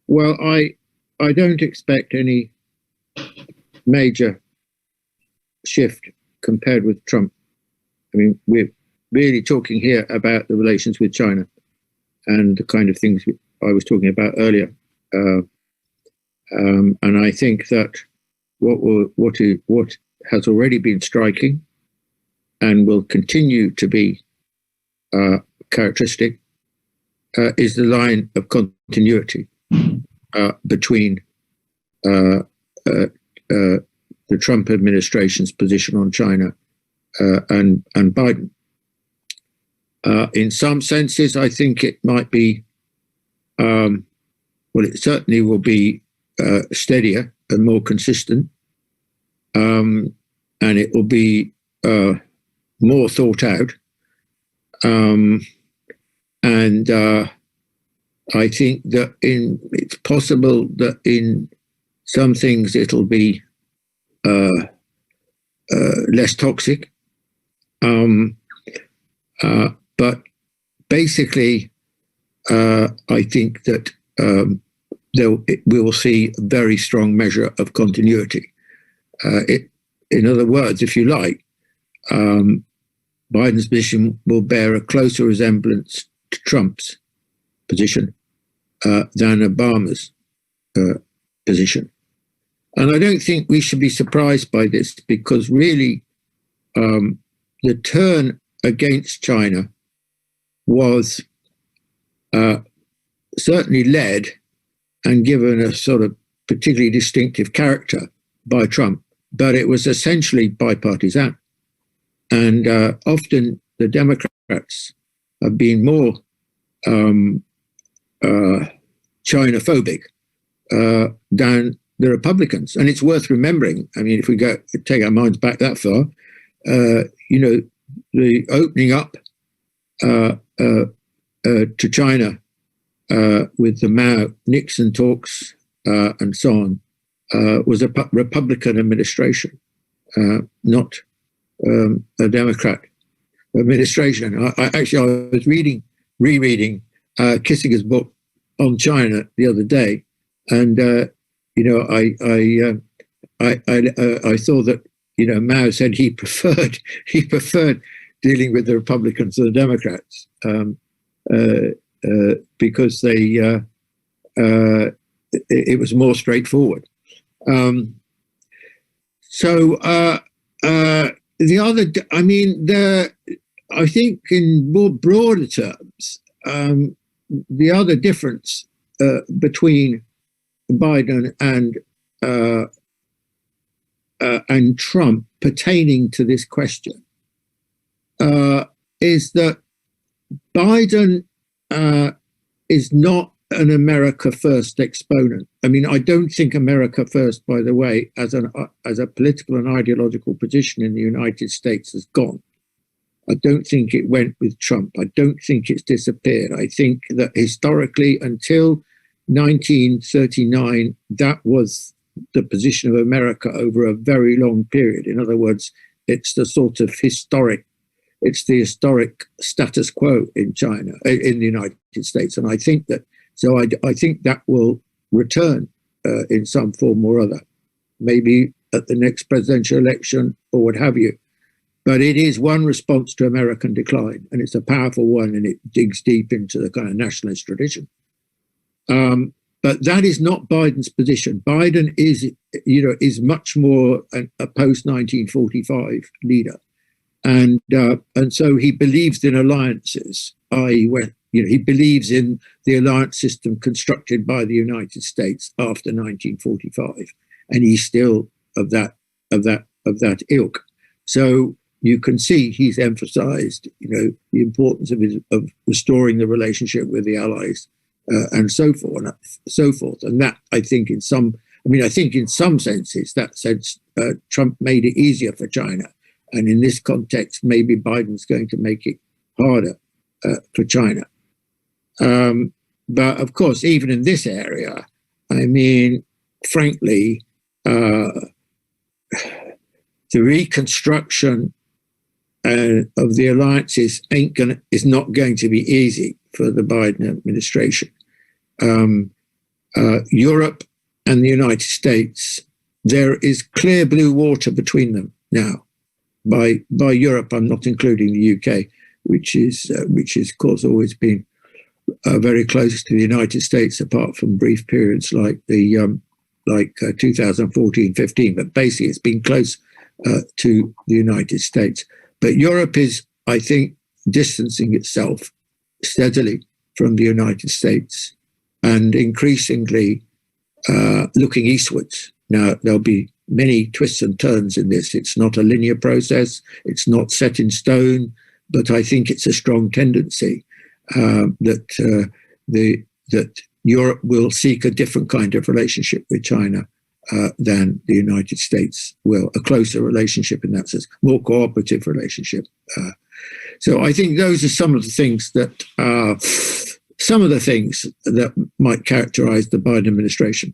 Well, I don't expect any major shift compared with Trump. I mean, we're really talking here about the relations with China and the kind of things I was talking about earlier. And I think that what has already been striking and will continue to be characteristic is the line of continuity between the Trump administration's position on China and Biden. In some senses, I think it might be, well, it certainly will be steadier and more consistent, and it will be more thought out. And I think that it's possible that in some things it'll be less toxic. But basically, I think that we will see a very strong measure of continuity. In other words, if you like, Biden's position will bear a closer resemblance to Trump's position than Obama's position. And I don't think we should be surprised by this, because really the turn against China was certainly led and given a sort of particularly distinctive character by Trump, but it was essentially bipartisan. And often the Democrats have been more China-phobic than the Republicans. And it's worth remembering, I mean, if we take our minds back that far, the opening up to China with the Mao-Nixon talks and so on was a Republican administration, not a Democrat administration. I was rereading Kissinger's book on China the other day, and I saw that Mao said he preferred dealing with the Republicans and the Democrats because it was more straightforward. The other, I think in more broader terms, the other difference between Biden and Trump pertaining to this question is that Biden is not an America First exponent. I mean, I don't think America First, by the way, as a political and ideological position in the United States has gone. I don't think it went with Trump. I don't think it's disappeared. I think that historically, until 1939, that was the position of America over a very long period. In other words, it's the sort of historic status quo in China, in the United States. And I think that, so I think that will return in some form or other, maybe at the next presidential election or what have you. But it is one response to American decline, and it's a powerful one, and it digs deep into the kind of nationalist tradition. But that is not Biden's position. Biden is much more a post-1945 leader. And so he believes in alliances, i.e., he believes in the alliance system constructed by the United States after 1945, and he's still of that ilk. So you can see he's emphasized, the importance of restoring the relationship with the allies and so forth. And that, I think, in some senses, Trump made it easier for China. And in this context, maybe Biden's going to make it harder for China. But of course, even in this area, I mean, frankly, the reconstruction of the alliances is not going to be easy for the Biden administration. Europe and the United States, there is clear blue water between them now. By Europe, I'm not including the UK, which is of course always been very close to the United States, apart from brief periods like 2014-15. But basically, it's been close to the United States. But Europe is, I think, distancing itself steadily from the United States and increasingly looking eastwards. Now, there'll be many twists and turns in this. It's not a linear process. It's not set in stone, but I think it's a strong tendency that Europe will seek a different kind of relationship with China than the United States will, a closer relationship in that sense, more cooperative relationship. So I think those are some of the things that might characterize the Biden administration.